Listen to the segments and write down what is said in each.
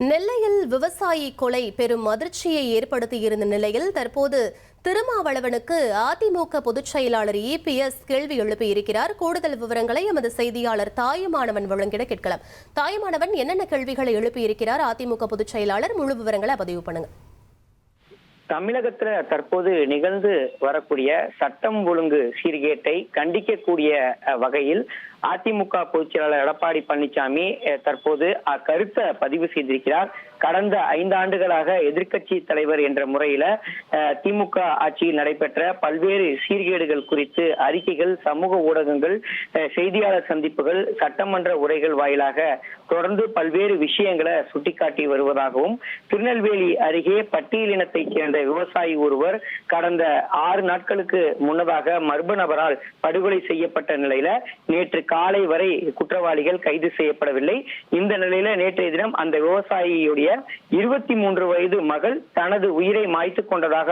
நெல்லையில் விவசாயி கொலை பெரும் அதிர்ச்சியை ஏற்படுத்தியிருந்த நிலையில் தற்போது திருமாவளவனுக்கு அதிமுக பொதுச் செயலாளர் இபிஎஸ் கேள்வி எழுப்பியிருக்கிறார். கூடுதல் விவரங்களை எமது செய்தியாளர் தாயுமானவன் வழங்கிட கேட்கலாம். தாயுமானவன், என்னென்ன கேள்விகளை எழுப்பியிருக்கிறார் அதிமுக பொதுச் செயலாளர்? முழு விவரங்களை பதிவு பண்ணுங்க. தமிழகத்துல தற்போது நிகழ்ந்து வரக்கூடிய சட்டம் ஒழுங்கு சீர்கேட்டை கண்டிக்கக்கூடிய வகையில் அதிமுக பொதுச் செயலாளர் எடப்பாடி பழனிசாமி தற்போது அக்கருத்தை பதிவு செய்திருக்கிறார். கடந்த 5 ஆண்டுகளாக எதிர்க்கட்சி தலைவர் என்ற முறையில திமுக ஆட்சியில் நடைபெற்ற பல்வேறு சீர்கேடுகள் குறித்து அறிக்கைகள், சமூக ஊடகங்கள், செய்தியாளர் சந்திப்புகள், சட்டமன்ற உரைகள் வாயிலாக தொடர்ந்து பல்வேறு விஷயங்களை சுட்டிக்காட்டி வருவதாகவும், திருநெல்வேலி அருகே பட்டியலினத்தைச் சேர்ந்த விவசாயி ஒருவர் கடந்த 6 நாட்களுக்கு முன்னதாக மர்ம நபரால் படுகொலை செய்யப்பட்ட நிலையில நேற்று காலை வரை குற்றவாளிகள் கைது செய்யப்படவில்லை. இந்த நிலையில நேற்றைய தினம் அந்த விவசாயியுடைய 23 வயது மகள் தனது உயிரை மாய்த்து கொண்டதாக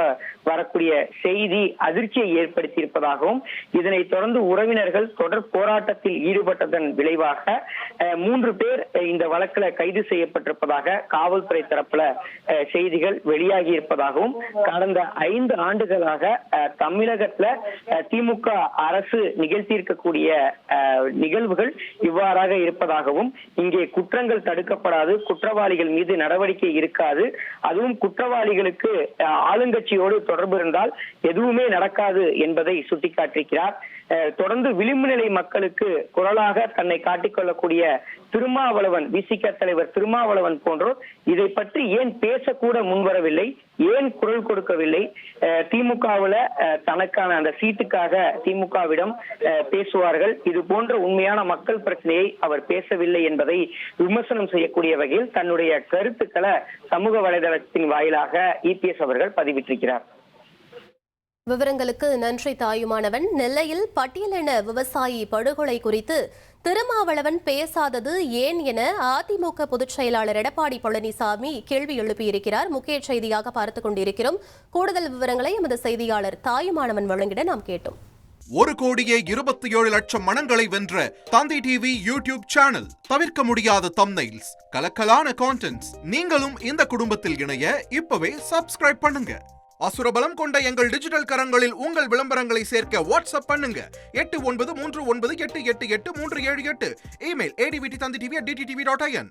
வரக்கூடிய செய்தி அதிர்ச்சியை ஏற்படுத்தி இருப்பதாகவும், இதனை தொடர்ந்து உறவினர்கள் தொடர் போராட்டத்தில் ஈடுபட்டதன் விளைவாக 3 பேர் இந்த வழக்குல கைது செய்யப்பட்டிருப்பதாக காவல்துறை தரப்புல செய்திகள் வெளியாகி இருப்பதாகவும், கடந்த 5 ஆண்டுகளாக தமிழகத்துல திமுக அரசு நிகழ்த்தியிருக்கக்கூடிய நிகழ்வுகள் இவ்வாறாக இருப்பதாகவும், இங்கே குற்றங்கள் தடுக்கப்படாது, குற்றவாளிகள் மீது நடவடிக்கை இருக்காது, அதுவும் குற்றவாளிகளுக்கு ஆளுங்கட்சியோடு தொடர்பு இருந்தால் எதுவுமே நடக்காது என்பதை சுட்டிக்காட்டியிருக்கிறார். தொடர்ந்து விளிம்பு நிலை மக்களுக்கு குரலாக தன்னை காட்டிக்கொள்ளக்கூடிய திருமாவளவன், விசிக தலைவர் திருமாவளவன் போன்றோர் இதை பற்றி ஏன் பேசக்கூட முன்வரவில்லை, ஏன் குரல் கொடுக்கவில்லை? திமுகவுல தனக்கான அந்த சீட்டுக்காக திமுகவிடம் பேசுவார்கள், இது போன்ற உண்மையான மக்கள் பிரச்சனையை அவர் பேசவில்லை என்பதை விமர்சனம் செய்யக்கூடிய வகையில் தன்னுடைய கருத்துக்களை சமூக வலைதளத்தின் வாயிலாக இபிஎஸ் அவர்கள் பதிவிட்டிருக்கிறார். விவரங்களுக்கு நன்றி தாயுமானவன். நெல்லையில் பட்டியலின விவசாயி படுகொலை குறித்து திருமாவளவன் பேசாதது ஏன் என அதிமுக பொதுச் செயலாளர் எடப்பாடி பழனிசாமி கேள்வி எழுப்பியிருக்கிறார். முக்கிய செய்தியாக பார்த்துக் கொண்டிருக்கிறோம். கூடுதல் விவரங்களை எமது செய்தியாளர் தாயுமானவன் வழங்கிட நாம் கேட்டோம். 1,27,00,000 மனங்களை வென்ற தந்தி டிவி யூடியூப் சேனல். தவிர்க்க முடியாத தம்ப்நெயில்ஸ், கலக்கலான கான்டென்ட்ஸ். நீங்களும் இந்த குடும்பத்தில் இணைய இப்பவே சப்ஸ்கிரைப் பண்ணுங்க. அசுரபலம் கொண்ட எங்கள் டிஜிட்டல் கரங்களில் உங்கள் விளம்பரங்களை சேர்க்க வாட்ஸ்அப் பண்ணுங்க. 8939888378. Email advttv@dttv.in.